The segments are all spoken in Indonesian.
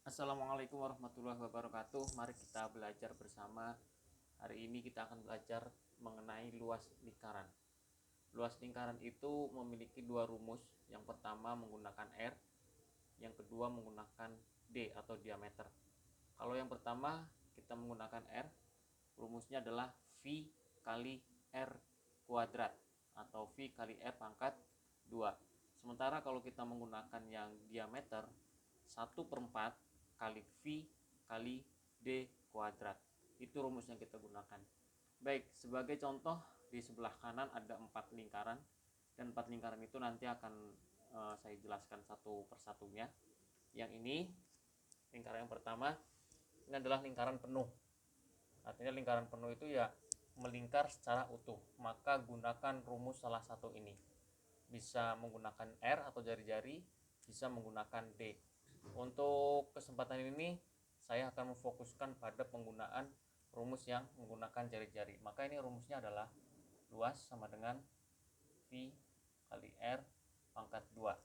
Assalamualaikum warahmatullahi wabarakatuh. Mari kita belajar bersama. Hari ini kita akan belajar mengenai luas lingkaran. Luas lingkaran itu memiliki dua rumus. Yang pertama menggunakan R, yang kedua menggunakan D atau diameter. Kalau yang pertama kita menggunakan R, rumusnya adalah V kali R kuadrat atau V kali R pangkat 2. Sementara kalau kita menggunakan yang diameter, 1/4 kali V kali D kuadrat. Itu rumus yang kita gunakan. Baik, sebagai contoh di sebelah kanan ada 4 lingkaran, dan 4 lingkaran itu nanti akan saya jelaskan satu persatunya. Yang ini lingkaran yang pertama, ini adalah lingkaran penuh. Artinya lingkaran penuh itu ya melingkar secara utuh. Maka gunakan rumus salah satu ini. Bisa menggunakan R atau jari-jari, bisa menggunakan D. Untuk kesempatan ini saya akan memfokuskan pada penggunaan rumus yang menggunakan jari-jari. Maka ini rumusnya adalah luas sama dengan V kali R pangkat 2.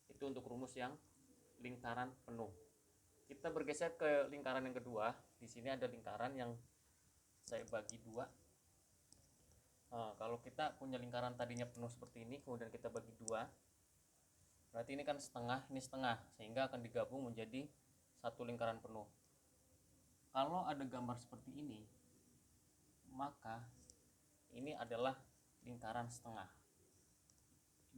Itu untuk rumus yang lingkaran penuh. Kita bergeser ke lingkaran yang kedua. Di sini ada lingkaran yang saya bagi dua. Kalau kita punya lingkaran tadinya penuh seperti ini, kemudian kita bagi dua, berarti ini kan setengah, ini setengah, sehingga akan digabung menjadi satu lingkaran penuh. Kalau ada gambar seperti ini, maka ini adalah lingkaran setengah.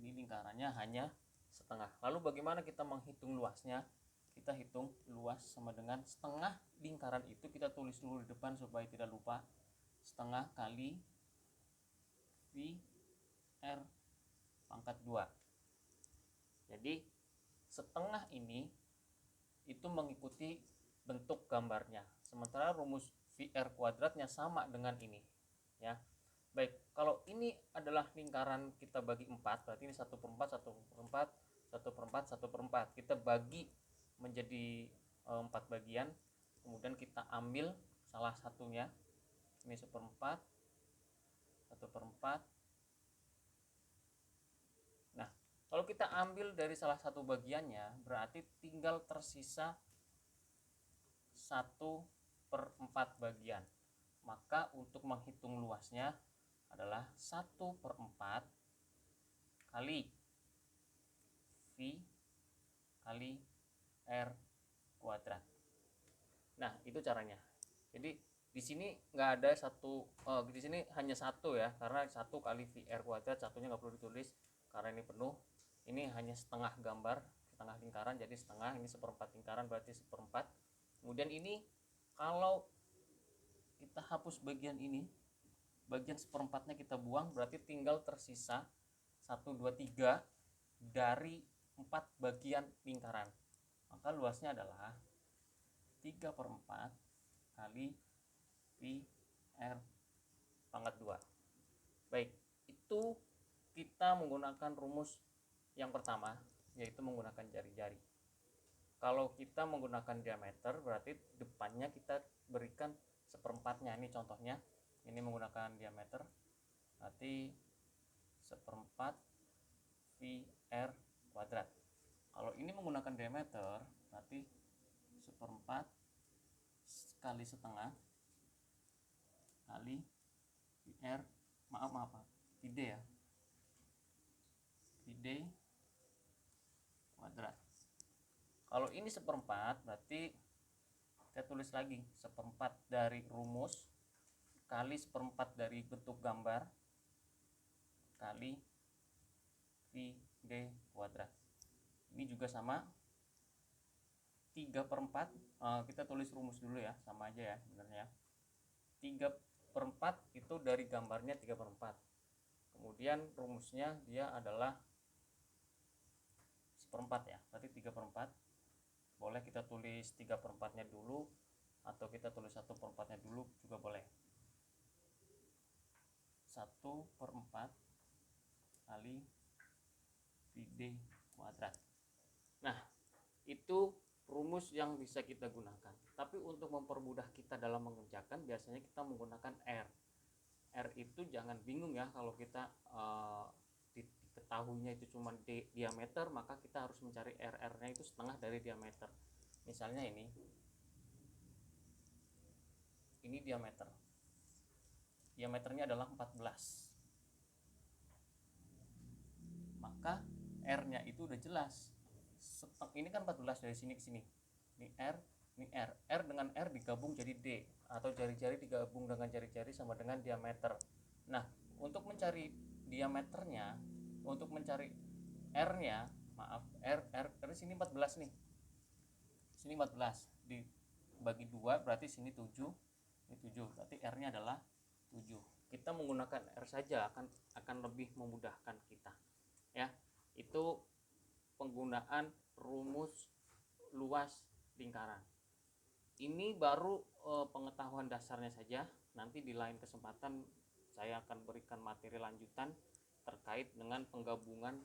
Ini lingkarannya hanya setengah. Lalu bagaimana kita menghitung luasnya? Kita hitung luas sama dengan setengah lingkaran itu, kita tulis dulu di depan supaya tidak lupa. Setengah kali V R pangkat 2. Jadi setengah ini itu mengikuti bentuk gambarnya, sementara rumus VR kuadratnya sama dengan ini ya. Baik, kalau ini adalah lingkaran kita bagi 4, berarti ini 1/4, 1/4, 1/4, 1/4. Kita bagi menjadi 4 bagian, kemudian kita ambil salah satunya, ini 1/4, 1/4. Nah, kalau kita ambil dari salah satu bagiannya, berarti tinggal tersisa 1/4 bagian. Maka untuk menghitung luasnya adalah 1/4 kali V kali R kuadrat. Nah, itu caranya. Jadi di sini nggak ada satu, di sini hanya satu ya, karena 1 kali VR kuadrat, satunya nggak perlu ditulis karena ini penuh. Ini hanya setengah gambar, setengah lingkaran, jadi setengah, ini 1/4 lingkaran berarti 1/4. Kemudian ini kalau kita hapus bagian ini, bagian 1/4-nya kita buang, berarti tinggal tersisa 1, 2, 3 dari 4 bagian lingkaran. Maka luasnya adalah 3/4 kali V R pangkat 2. Baik, itu kita menggunakan rumus yang pertama, yaitu menggunakan jari-jari. Kalau kita menggunakan diameter, berarti depannya kita berikan 1/4-nya. Ini contohnya, ini menggunakan diameter, berarti 1/4 VR kuadrat. Kalau ini menggunakan diameter, berarti 1/4 kali setengah kali VR, maaf VD ya, VD kuadrat. Kalau ini 1/4, berarti kita tulis lagi 1/4 dari rumus kali 1/4 dari bentuk gambar kali VD kuadrat. Ini juga sama 3/4, kita tulis rumus dulu ya, sama aja ya sebenarnya. 3/4 itu dari gambarnya 3/4. Kemudian rumusnya dia adalah 1/4 ya, berarti 3/4. Boleh kita tulis 3/4-nya dulu, atau kita tulis 1/4-nya dulu juga boleh. 1/4 kali VD kuadrat. Nah, itu rumus yang bisa kita gunakan. Tapi untuk mempermudah kita dalam mengerjakan, biasanya kita menggunakan R. R itu jangan bingung ya, kalau kita diketahuinya itu cuma diameter, maka kita harus mencari RR-nya itu setengah dari diameter. Misalnya ini diameternya adalah 14, maka R-nya itu udah jelas. Ini kan 14 dari sini ke sini, ini R, ini R dengan R digabung jadi D, atau jari-jari digabung dengan jari-jari sama dengan diameter. Nah, untuk mencari diameternya, untuk mencari R-nya, R sini 14 nih, sini 14 dibagi 2 berarti sini 7, ini 7, berarti R-nya adalah 7. Kita menggunakan R saja akan lebih memudahkan kita, ya. Itu penggunaan rumus luas lingkaran. Ini baru pengetahuan dasarnya saja. Nanti di lain kesempatan saya akan berikan materi lanjutan terkait dengan penggabungan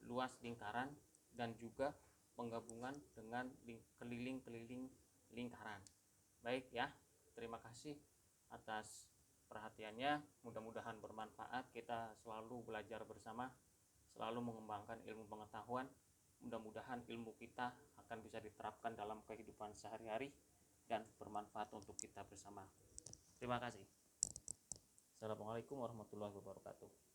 luas lingkaran dan juga penggabungan dengan keliling-keliling lingkaran. Baik ya, terima kasih atas perhatiannya. Mudah-mudahan bermanfaat. Kita selalu belajar bersama, selalu mengembangkan ilmu pengetahuan. Mudah-mudahan ilmu kita akan bisa diterapkan dalam kehidupan sehari-hari dan bermanfaat untuk kita bersama. Terima kasih. Assalamualaikum warahmatullahi wabarakatuh.